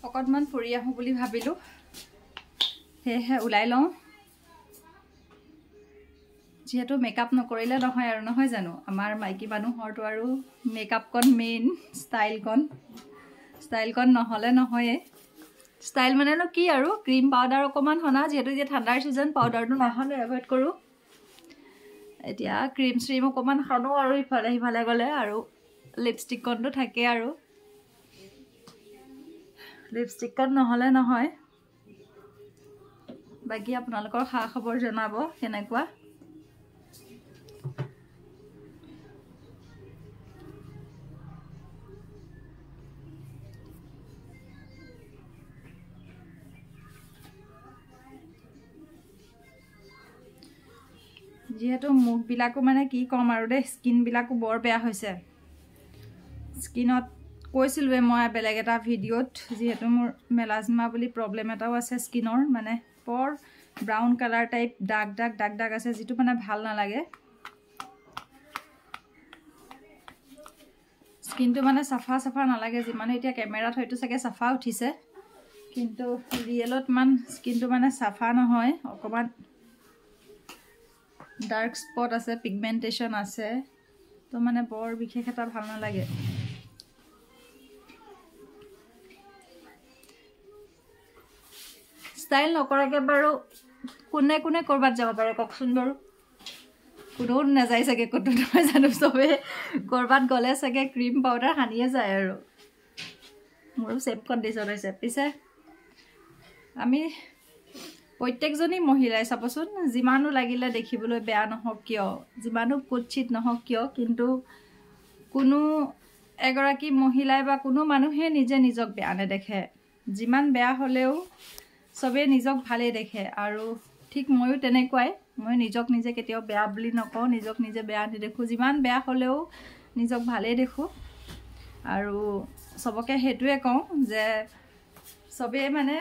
অকণমান ফুৰি আহোঁ বুলি ভাবিলোঁ, সেয়েহে ওলাই লওঁ। যিহেতু মেকআপ নকৰিলে নহয় আৰু, নহয় জানো? আমাৰ মাইকী মানুহৰতো আৰু মেকআপকণ মেইন, ষ্টাইলকণ নহ'লে নহয়ে। ষ্টাইল মানেনো কি আৰু, ক্ৰীম পাউডাৰ অকণমান সনা, যিহেতু এতিয়া ঠাণ্ডাৰ ছিজন, পাউডাৰটো নহ'লে এভইড কৰোঁ। এতিয়া ক্ৰীম চ্ৰীম অকণমান সানো আৰু ইফালে সিফালে গ'লে, আৰু লিপষ্টিককণটো থাকে আৰু, লিপষ্টিককণ নহ'লে নহয়। বাকী আপোনালোকৰ খা খবৰ জনাব কেনেকুৱা। যিহেতু মুখবিলাকো মানে কি ক'ম আৰু দেই, স্কিনবিলাকো বৰ বেয়া হৈছে। স্কিনত কৈছিলোঁৱে মই বেলেগ এটা ভিডিঅ'ত, যিহেতু মোৰ মেলাজমা বুলি প্ৰব্লেম এটাও আছে স্কিনৰ, মানে বৰ ব্ৰাউন কালাৰ টাইপ দাগ দাগ আছে, যিটো মানে ভাল নালাগে। স্কিনটো মানে চাফা নালাগে, যিমানে এতিয়া কেমেৰাত হয়তো চাগে চাফা উঠিছে, কিন্তু ৰিয়েলত ইমান স্কিনটো মানে চাফা নহয়। অকণমান ডাৰ্ক স্পট আছে, পিগমেণ্টেশ্যন আছে, তো মানে বৰ বিশেষ এটা ভাল নালাগে। ষ্টাইল নকৰাকৈ বাৰু কোনে ক'ৰবাত যাব পাৰে কওকচোন বাৰু? কোনেও নাযায় চাগে ক'তো, নহয় জানো? চবেই ক'ৰবাত গ'লে চাগে ক্ৰীম পাউডাৰ সানিয়ে যায় আৰু। মোৰো ছেম কণ্ডিশ্যন হৈছে। পিছে আমি প্ৰত্যেকজনী মহিলাই চাবচোন, যিমানো লাগিলে দেখিবলৈ বেয়া নহওক কিয়, যিমানো কুৎচিত নহওক কিয়, কিন্তু কোনো এগৰাকী মহিলাই বা কোনো মানুহে নিজক বেয়া নেদেখে। যিমান বেয়া হ'লেও চবেই নিজক ভালেই দেখে, আৰু ঠিক ময়ো তেনেকুৱাই। মই নিজক নিজে কেতিয়াও বেয়া বুলি নকওঁ, নিজক নিজে বেয়া নেদেখোঁ। যিমান বেয়া হ'লেও নিজক ভালেই দেখোঁ, আৰু চবকে সেইটোৱে কওঁ যে চবেই মানে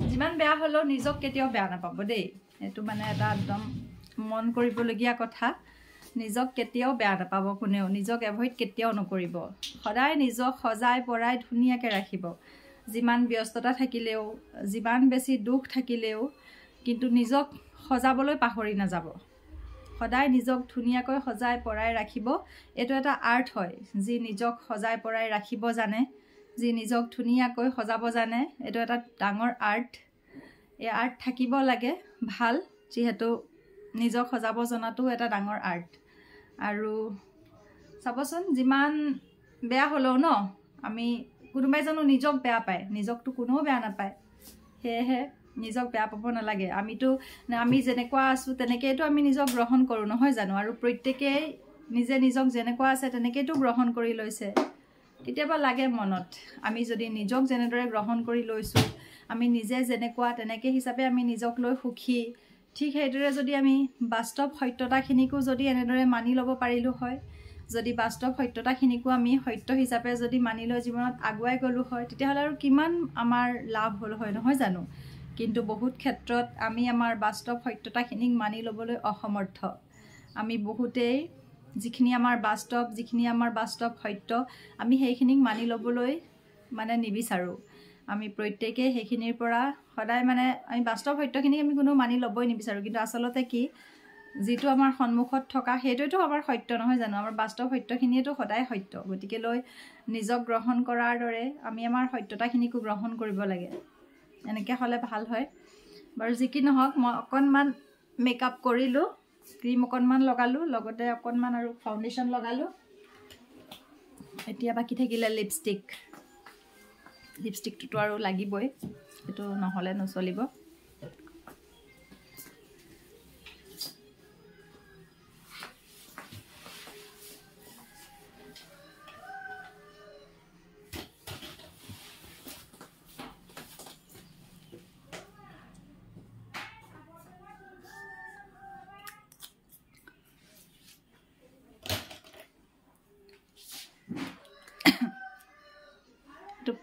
যিমান বেয়া হ'লেও নিজক কেতিয়াও বেয়া নাপাব দেই। এইটো মানে এটা একদম মন কৰিবলগীয়া কথা। নিজক কেতিয়াও বেয়া নাপাব কোনেও, নিজক এভইড কেতিয়াও নকৰিব। সদায় নিজক সজাই পৰাই ধুনীয়াকৈ ৰাখিব। যিমান ব্যস্ততা থাকিলেও, যিমান বেছি দুখ থাকিলেও, কিন্তু নিজক সজাবলৈ পাহৰি নাযাব। সদায় নিজক ধুনীয়াকৈ সজাই পৰাই ৰাখিব। এইটো এটা আৰ্ট হয়। যি নিজক সজাই পৰাই ৰাখিব জানে, যি নিজক ধুনীয়াকৈ সজাব জানে, এইটো এটা ডাঙৰ আৰ্ট। এই আৰ্ট থাকিব লাগে ভাল, যিহেতু নিজক সজাব জনাটো এটা ডাঙৰ আৰ্ট। আৰু চাবচোন, যিমান বেয়া হ'লেও ন, আমি কোনোবাই জানো নিজক বেয়া পায়? নিজকতো কোনেও বেয়া নাপায়। সেয়েহে নিজক বেয়া পাব নালাগে। আমি যেনেকুৱা আছোঁ তেনেকৈতো আমি নিজক গ্ৰহণ কৰোঁ, নহয় জানো? আৰু প্ৰত্যেকেই নিজক যেনেকুৱা আছে তেনেকৈতো গ্ৰহণ কৰি লৈছে। কেতিয়াবা লাগে মনত, আমি যদি নিজক যেনেদৰে গ্ৰহণ কৰি লৈছোঁ, আমি নিজে যেনেকুৱা তেনেকৈ হিচাপে আমি নিজক লৈ সুখী, ঠিক সেইদৰে যদি আমি বাস্তৱ সত্যতাখিনিকো যদি এনেদৰে মানি ল'ব পাৰিলোঁ হয়, যদি বাস্তৱ সত্যতাখিনিকো আমি সত্য হিচাপে যদি মানি লৈ জীৱনত আগুৱাই গ'লোঁ হয়, তেতিয়াহ'লে আৰু কিমান আমাৰ লাভ হ'ল হয়, নহয় জানো? কিন্তু বহুত ক্ষেত্ৰত আমি আমাৰ বাস্তৱ সত্যতাখিনিক মানি ল'বলৈ অসমৰ্থ। আমি বহুতেই যিখিনি আমাৰ বাস্তৱ সত্য, আমি সেইখিনিক মানি ল'বলৈ মানে নিবিচাৰোঁ। আমি প্ৰত্যেকেই সেইখিনিৰ পৰা সদায় মানে আমি বাস্তৱ সত্যখিনিক আমি কোনো মানি ল'বই নিবিচাৰোঁ। কিন্তু আচলতে কি, যিটো আমাৰ সন্মুখত থকা সেইটোৱেতো আমাৰ সত্য, নহয় জানো? আমাৰ বাস্তৱ সত্যখিনিয়েতো সদায় সত্য। গতিকে নিজক গ্ৰহণ কৰাৰ দৰে আমি আমাৰ সত্যতাখিনিকো গ্ৰহণ কৰিব লাগে। এনেকৈ হ'লে ভাল হয়। বাৰু যি কি নহওক, মই অকণমান মেকআপ কৰিলোঁ, ক্ৰীম অকণমান লগালোঁ, লগতে অকণমান আৰু ফাউণ্ডেশ্যন লগালোঁ। এতিয়া বাকী থাকিলে লিপষ্টিকটোতো আৰু লাগিবই, সেইটো নহ'লে নচলিব।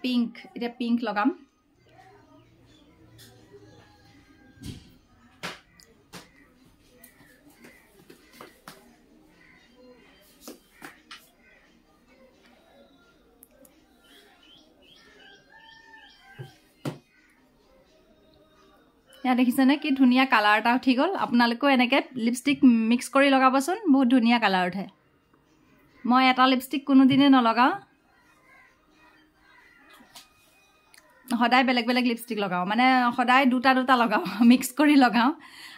পিংক, এতিয়া পিংক লগাম। ইয়া দেখিছেনে কি ধুনীয়া কালাৰ এটা উঠি গ'ল আপোনালোকেও এনেকৈ লিপষ্টিক মিক্স কৰি লগাবচোন বহুত ধুনীয়া কালাৰ উঠে মই এটা লিপষ্টিক কোনোদিনে নলগাওঁ সদায় বেলেগ বেলেগ লিপষ্টিক লগাওঁ মানে সদায় দুটা দুটা লগাওঁ মিক্স কৰি লগাওঁ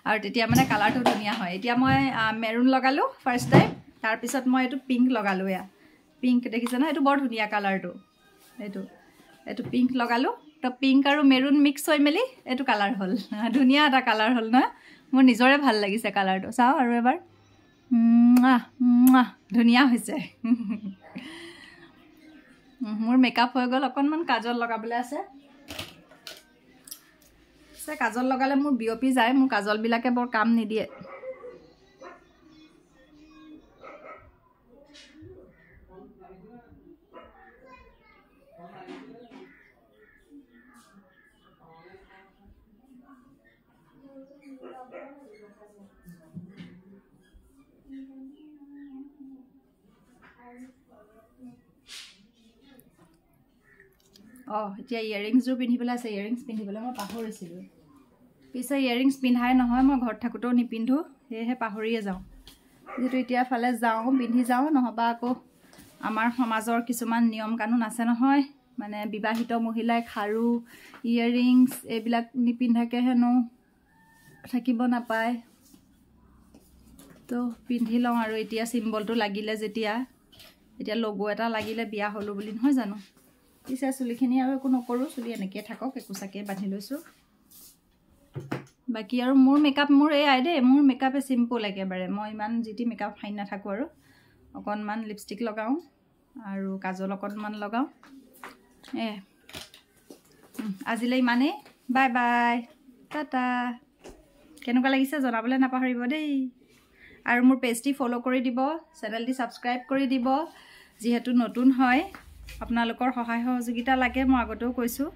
আৰু তেতিয়া মানে কালাৰটো ধুনীয়া হয় এতিয়া মই মেৰুন লগালোঁ ফাৰ্ষ্ট টাইম তাৰপিছত মই এইটো পিংক লগালোঁ এয়া পিংক দেখিছে ন এইটো বৰ ধুনীয়া কালাৰটো এইটো পিংক লগালোঁ তো পিংক আৰু মেৰুন মিক্স হৈ মেলি এইটো কালাৰ হ'ল ধুনীয়া এটা কালাৰ হ'ল নহয় মোৰ নিজৰে ভাল লাগিছে কালাৰটো চাওঁ আৰু এবাৰ ধুনীয়া হৈছে মোৰ মেকআপ হৈ গ'ল অকণমান কাজল লগাবলৈ আছে কাজল লগালে মোৰ বিয়পি যায় মোৰ কাজলবিলাকে বৰ কাম নিদিয়ে এতিয়া ইয়েৰিংছযোৰ পিন্ধিবলৈ আছে ইয়েৰিংছ পিন্ধিবলৈ মই পাহৰিছিলোঁ পিছে ইয়েৰিংছ পিন্ধাই নহয় মই ঘৰত থাকোঁতেও নিপিন্ধোঁ সেয়েহে পাহৰিয়ে যাওঁ যিহেতু এতিয়া ফালে যাওঁ পিন্ধি যাওঁ নহবা আকৌ আমাৰ সমাজৰ কিছুমান নিয়ম কানুন আছে নহয় মানে বিবাহিত মহিলাই খাৰু ইয়েৰিংছ এইবিলাক নিপিন্ধাকৈ হেনো থাকিব নাপায় তো পিন্ধি লওঁ আৰু এতিয়া চিম্বলটো লাগিলে যেতিয়া এতিয়া লগো এটা লাগিলে বিয়া হ'লোঁ বুলি নহয় জানো পিছে চুলিখিনি আৰু একো নকৰোঁ চুলি এনেকৈ থাকক একোচাকৈ বান্ধি লৈছোঁ বাকী আৰু মোৰ মেকআপ মোৰ এয়াই দেই মোৰ মেকআপে চিম্পল একেবাৰে মই ইমান যিটি মেকআপ ফাইন নাথাকোঁ আৰু অকণমান লিপষ্টিক লগাওঁ আৰু কাজল অকণমান লগাওঁ আজিলৈ ইমানেই বাই বাই টাটা কেনেকুৱা লাগিছে জনাবলৈ নাপাহৰিব দেই আৰু মোৰ পেজটি ফ'ল' কৰি দিব চেনেলটি ছাবস্ক্ৰাইব কৰি দিব যিহেতু নতুন হয় আপোনালোকৰ সহায় সহযোগিতা লাগে মই আগতেও কৈছোঁ